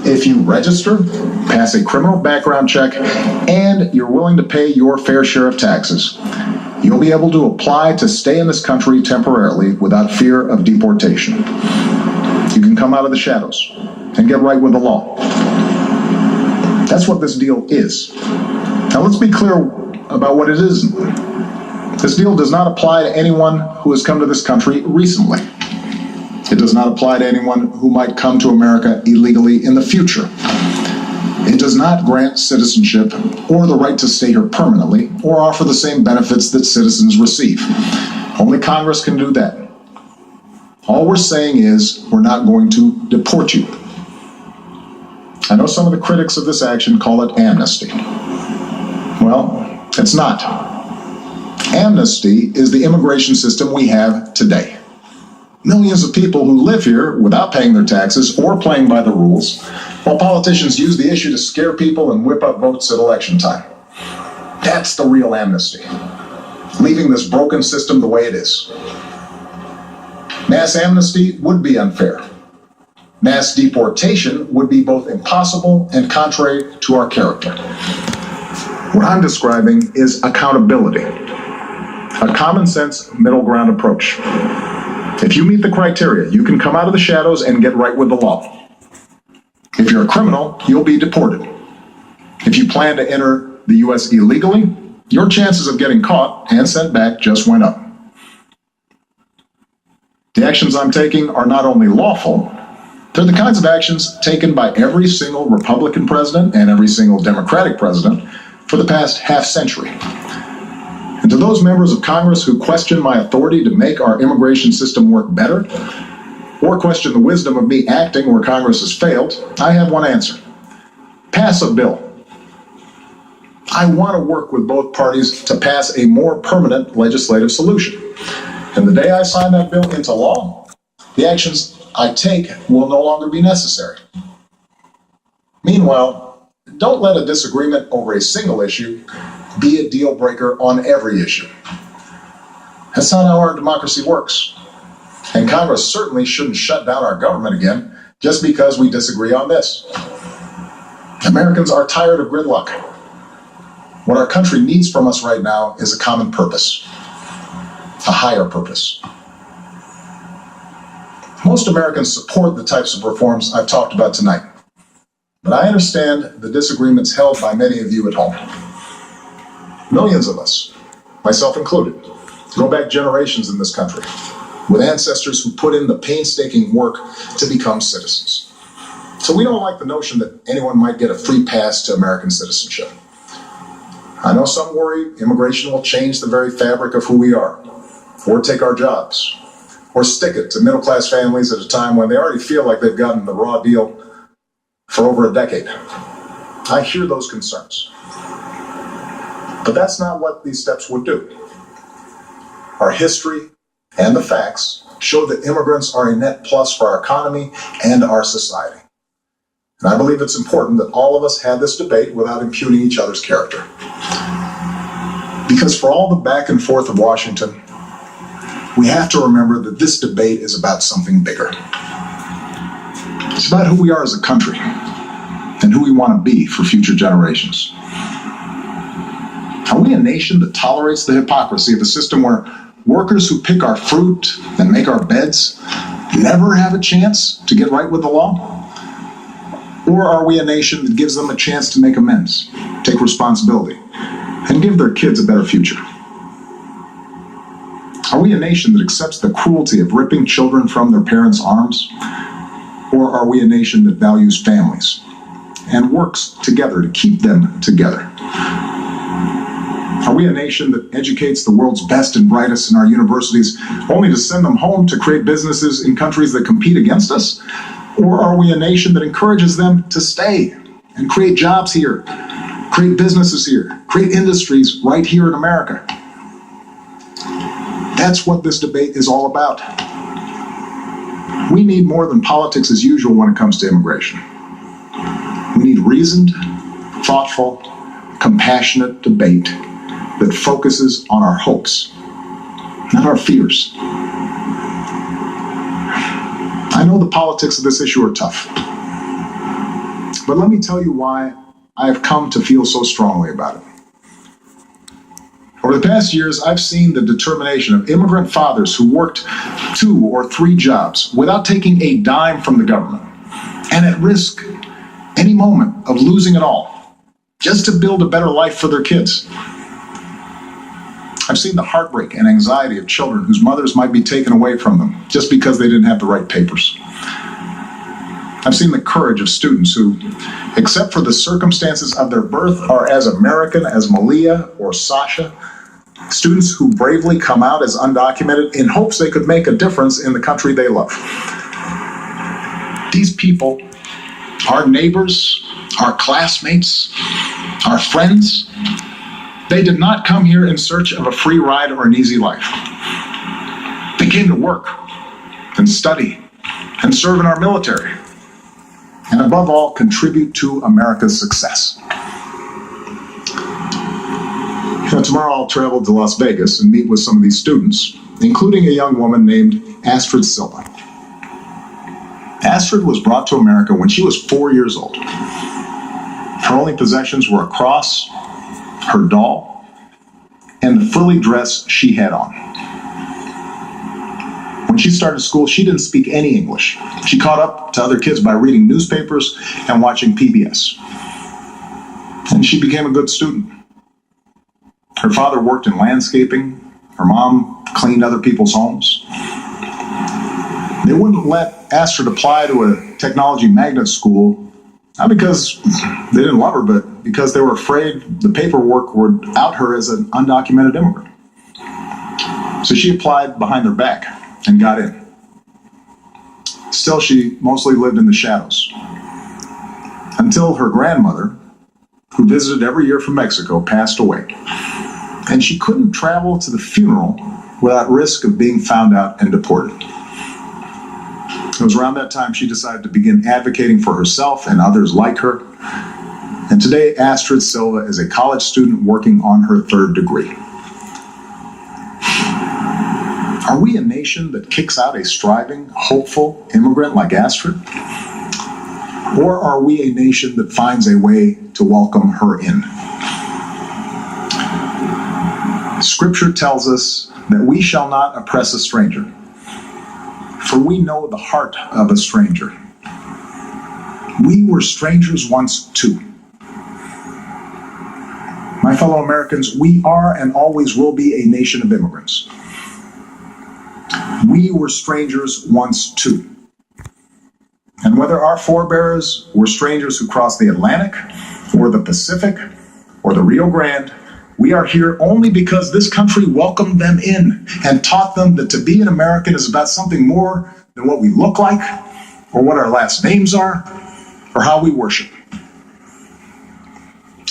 if you register, pass a criminal background check, and you're willing to pay your fair share of taxes, you'll be able to apply to stay in this country temporarily without fear of deportation. You can come out of the shadows and get right with the law. That's what this deal is. Now let's be clear about what it isn't. This deal does not apply to anyone who has come to this country recently. It does not apply to anyone who might come to America illegally in the future. It does not grant citizenship or the right to stay here permanently or offer the same benefits that citizens receive. Only Congress can do that. All we're saying is we're not going to deport you. I know some of the critics of this action call it amnesty. Well, it's not. Amnesty is the immigration system we have today. Millions of people who live here without paying their taxes or playing by the rules, while politicians use the issue to scare people and whip up votes at election time. That's the real amnesty, leaving this broken system the way it is. Mass amnesty would be unfair. Mass deportation would be both impossible and contrary to our character. What I'm describing is accountability, a common sense middle ground approach. If you meet the criteria, you can come out of the shadows and get right with the law. If you're a criminal, you'll be deported. If you plan to enter the U.S. illegally, your chances of getting caught and sent back just went up. The actions I'm taking are not only lawful, they're the kinds of actions taken by every single Republican president and every single Democratic president for the past half century. And to those members of Congress who question my authority to make our immigration system work better, or question the wisdom of me acting where Congress has failed, I have one answer. Pass a bill. I want to work with both parties to pass a more permanent legislative solution. And the day I sign that bill into law, the actions I take will no longer be necessary. Meanwhile, don't let a disagreement over a single issue be a deal breaker on every issue. That's not how our democracy works. And Congress certainly shouldn't shut down our government again just because we disagree on this. Americans are tired of gridlock. What our country needs from us right now is a common purpose, a higher purpose. Most Americans support the types of reforms I've talked about tonight, but I understand the disagreements held by many of you at home. Millions of us, myself included, go back generations in this country with ancestors who put in the painstaking work to become citizens. So we don't like the notion that anyone might get a free pass to American citizenship. I know some worry immigration will change the very fabric of who we are, or take our jobs, or stick it to middle-class families at a time when they already feel like they've gotten the raw deal for over a decade. I hear those concerns. But that's not what these steps would do. Our history and the facts show that immigrants are a net plus for our economy and our society. And I believe it's important that all of us have this debate without impugning each other's character. Because for all the back and forth of Washington, we have to remember that this debate is about something bigger. It's about who we are as a country and who we want to be for future generations. Are we a nation that tolerates the hypocrisy of a system where workers who pick our fruit and make our beds never have a chance to get right with the law? Or are we a nation that gives them a chance to make amends, take responsibility, and give their kids a better future? Are we a nation that accepts the cruelty of ripping children from their parents' arms? Or are we a nation that values families and works together to keep them together? Are we a nation that educates the world's best and brightest in our universities only to send them home to create businesses in countries that compete against us? Or are we a nation that encourages them to stay and create jobs here, create businesses here, create industries right here in America? That's what this debate is all about. We need more than politics as usual when it comes to immigration. We need reasoned, thoughtful, compassionate debate that focuses on our hopes, not our fears. I know the politics of this issue are tough. But let me tell you why I have come to feel so strongly about it. Over the past years, I've seen the determination of immigrant fathers who worked 2 or 3 jobs without taking a dime from the government, and at risk any moment of losing it all, just to build a better life for their kids. I've seen the heartbreak and anxiety of children whose mothers might be taken away from them just because they didn't have the right papers. I've seen the courage of students who, except for the circumstances of their birth, are as American as Malia or Sasha. Students who bravely come out as undocumented in hopes they could make a difference in the country they love. These people, our neighbors, our classmates, our friends, they did not come here in search of a free ride or an easy life. They came to work and study and serve in our military, and above all, contribute to America's success. Tomorrow I'll travel to Las Vegas and meet with some of these students, including a young woman named Astrid Silva. Astrid was brought to America when she was 4 years old. Her only possessions were a cross, her doll, and the frilly dress she had on. When she started school, she didn't speak any English. She caught up to other kids by reading newspapers and watching PBS. And she became a good student. Her father worked in landscaping. Her mom cleaned other people's homes. They wouldn't let Astrid apply to a technology magnet school, not because they didn't love her, but because they were afraid the paperwork would out her as an undocumented immigrant. So she applied behind their back and got in. Still, she mostly lived in the shadows. Until her grandmother, who visited every year from Mexico, passed away. And she couldn't travel to the funeral without risk of being found out and deported. It was around that time she decided to begin advocating for herself and others like her. And today, Astrid Silva is a college student working on her 3rd degree. Are we a nation that kicks out a striving, hopeful immigrant like Astrid? Or are we a nation that finds a way to welcome her in? Scripture tells us that we shall not oppress a stranger, for we know the heart of a stranger. We were strangers once too. My fellow Americans, we are and always will be a nation of immigrants. We were strangers once too. And whether our forebears were strangers who crossed the Atlantic, or the Pacific, or the Rio Grande, we are here only because this country welcomed them in and taught them that to be an American is about something more than what we look like, or what our last names are, or how we worship.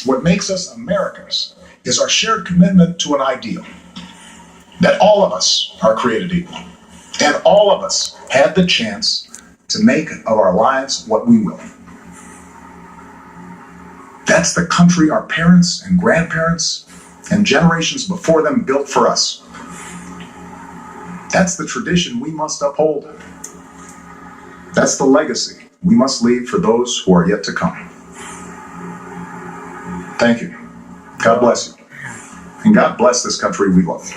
What makes us Americans is our shared commitment to an ideal, that all of us are created equal, and all of us have the chance to make of our lives what we will. That's the country our parents and grandparents and generations before them built for us. That's the tradition we must uphold. That's the legacy we must leave for those who are yet to come. Thank you. God bless you. And God bless this country we love.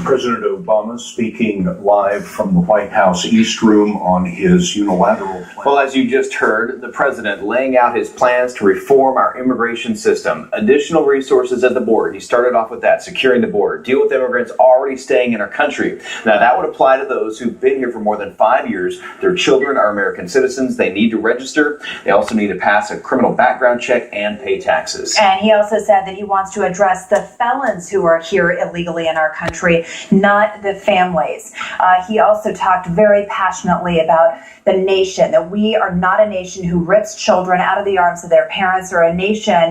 President Obama speaking live from the White House East Room on his unilateral plan. Well, as you just heard, the president laying out his plans to reform our immigration system. Additional resources at the border. He started off with that, securing the border, deal with immigrants already staying in our country. Now, that would apply to those who've been here for more than 5 years. Their children are American citizens. They need to register. They also need to pass a criminal background check and pay taxes. And he also said that he wants to address the felons who are here illegally in our country, not the families. He also talked very passionately about the nation, that we are not a nation who rips children out of the arms of their parents, or a nation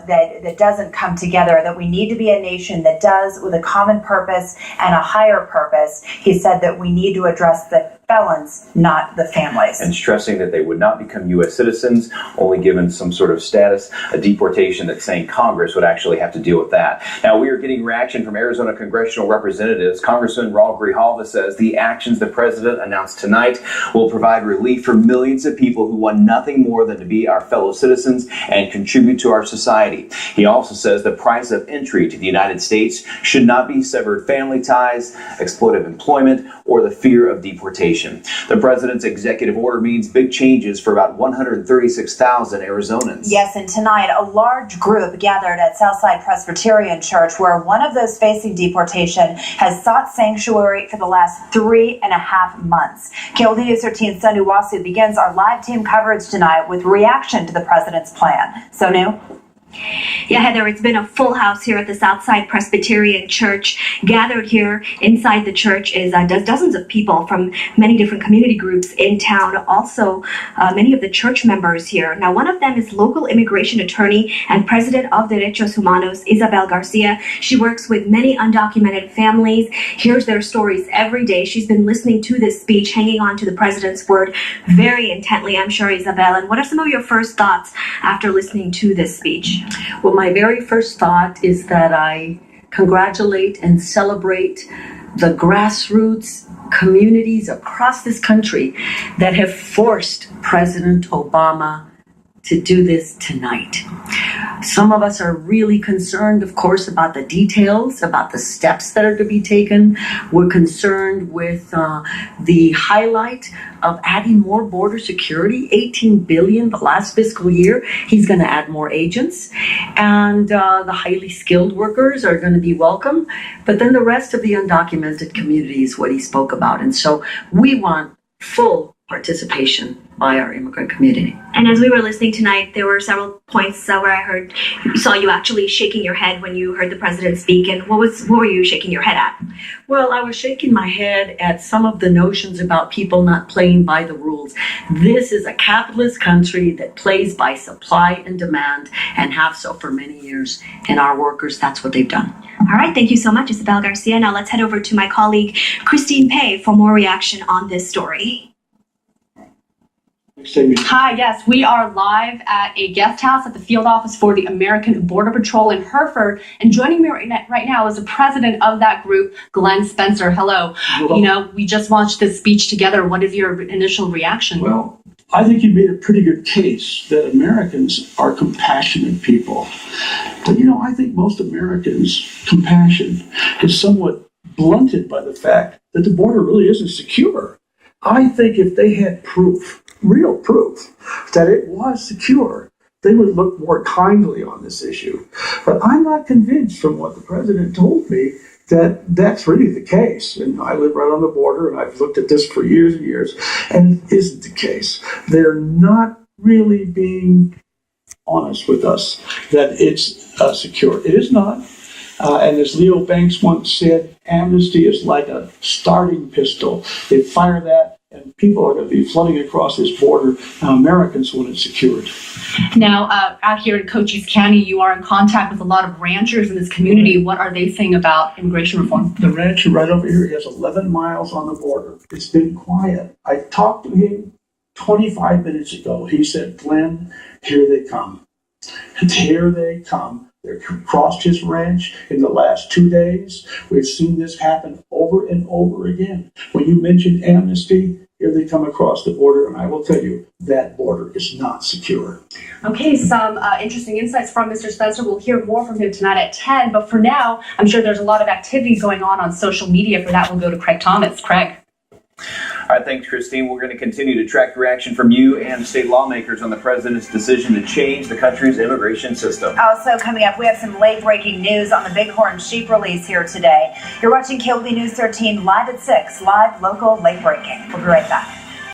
that doesn't come together, that we need to be a nation that does with a common purpose and a higher purpose. He said that we need to address the felons, not the families. And stressing that they would not become U.S. citizens, only given some sort of status, a deportation, that's saying Congress would actually have to deal with that. Now, we are getting reaction from Arizona congressional representatives. Congressman Raul Grijalva says the actions the president announced tonight will provide relief for millions of people who want nothing more than to be our fellow citizens and contribute to our society. He also says the price of entry to the United States should not be severed family ties, exploitive employment, or the fear of deportation. The president's executive order means big changes for about 136,000 Arizonans. Yes, and tonight a large group gathered at Southside Presbyterian Church, where one of those facing deportation has sought sanctuary for the last 3.5 months. KOLD News 13's Sonu Wasu begins our live team coverage tonight with reaction to the president's plan. Sonu? Yeah, Heather, it's been a full house here at the Southside Presbyterian Church. Gathered here inside the church is dozens of people from many different community groups in town. Also, many of the church members here. Now, one of them is local immigration attorney and president of Derechos Humanos, Isabel Garcia. She works with many undocumented families, hears their stories every day. She's been listening to this speech, hanging on to the president's word very intently, I'm sure, Isabel. And what are some of your first thoughts after listening to this speech? Well, my very first thought is that I congratulate and celebrate the grassroots communities across this country that have forced President Obama to do this tonight. Some of us are really concerned, of course, about the details, about the steps that are to be taken. We're concerned with the highlight of adding more border security, $18 billion the last fiscal year. He's going to add more agents, and the highly skilled workers are going to be welcome. But then the rest of the undocumented community is what he spoke about. And so we want full participation by our immigrant community. And as we were listening tonight, there were several points where I saw you actually shaking your head when you heard the president speak. And what were you shaking your head at? Well, I was shaking my head at some of the notions about people not playing by the rules. This is a capitalist country that plays by supply and demand, and have so for many years. And our workers, that's what they've done. All right, thank you so much, Isabel Garcia. Now let's head over to my colleague, Christine Pei, for more reaction on this story. Hi, yes, we are live at a guest house at the field office for the American Border Patrol in Hereford. And joining me right now is the president of that group, Glenn Spencer. Hello. You know, we just watched this speech together. What is your initial reaction? Well, I think you made a pretty good case that Americans are compassionate people. But, you know, I think most Americans' compassion is somewhat blunted by the fact that the border really isn't secure. I think if they had proof, real proof, that it was secure, they would look more kindly on this issue. But I'm not convinced from what the president told me that that's really the case. And I live right on the border, and I've looked at this for years and years, and it isn't the case. They're not really being honest with us that it's secure. It is not. And as Leo Banks once said, amnesty is like a starting pistol. They fire that, and people are going to be flooding across this border. Americans want it secured. Now, out here in Cochise County, you are in contact with a lot of ranchers in this community. What are they saying about immigration reform? The rancher right over here has 11 miles on the border. It's been quiet. I talked to him 25 minutes ago. He said, Glenn, here they come. And here they come. They've crossed his ranch in the last 2 days. We've seen this happen over and over again. When you mentioned amnesty, here they come across the border, and I will tell you, that border is not secure. Okay, some interesting insights from Mr. Spencer. We'll hear more from him tonight at 10. But for now, I'm sure there's a lot of activity going on social media. For that, we'll go to Craig Thomas. Craig. All right, thanks, Christine. We're going to continue to track reaction from you and state lawmakers on the president's decision to change the country's immigration system. Also coming up, we have some late-breaking news on the Bighorn sheep release here today. You're watching KOLD News 13 live at 6, live, local, late-breaking. We'll be right back.